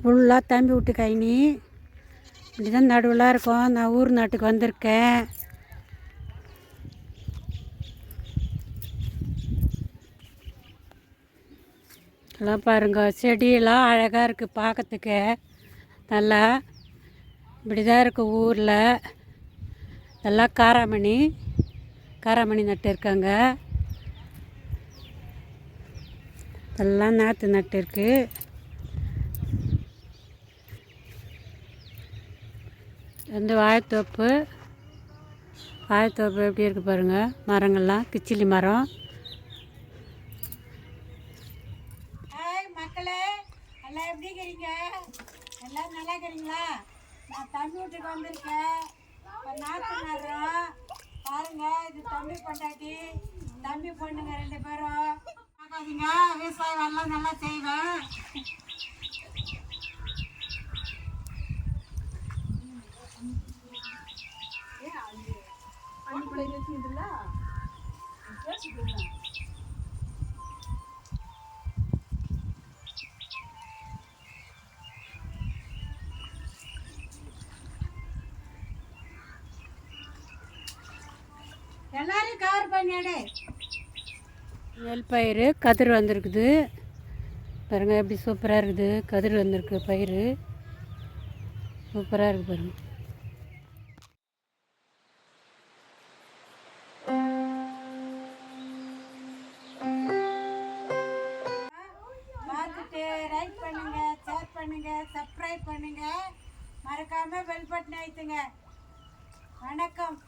ஃபுல்லாக தம்பி விட்டு கைனி இப்படி தான் நடுவில் இருக்கும். நான் ஊர் நாட்டுக்கு வந்திருக்கேன். எல்லாம் பாருங்க, செடியெல்லாம் அழகாக இருக்குது பார்க்கறதுக்கு. நல்லா இப்படி தான் இருக்குது ஊரில். எல்லாம் காராமணி நட்டு இருக்காங்க. எல்லாம் நாற்று நட்டு இருக்கு. வந்து வாழைத்தோப்பு எப்படி இருக்குது பாருங்கள். மரங்கள்லாம் கிச்சிலி மரம். மக்களே எல்லாம் எப்படி இருக்கிறீங்க? எல்லாம் நல்லா இருக்கிறீங்களா? நான் தம்பி வீட்டுக்கு வந்திருக்கேன். இப்போ நாற்று நடுறோம் பாருங்க. இது தம்பி பொண்டாட்டி, தம்பி பொண்ணுங்க 2 பேரும். பார்க்காதீங்க, விவசாயம் எல்லாம் நல்லா செய்வேன். எல்லாரும் கவர் பண்ணியாடு. நெல் பயிர் கதிர் வந்திருக்குது பாருங்க. எப்படி சூப்பராக இருக்குது. கதிர் வந்திருக்கு பயிர், சூப்பராக இருக்குது பாருங்க. பார்த்துட்டு லைக் பண்ணுங்க, ஷேர் பண்ணுங்க, சப்ஸ்கிரைப் பண்ணுங்க, மறக்காம பெல் பட்டன் அழுத்துங்க. வணக்கம்.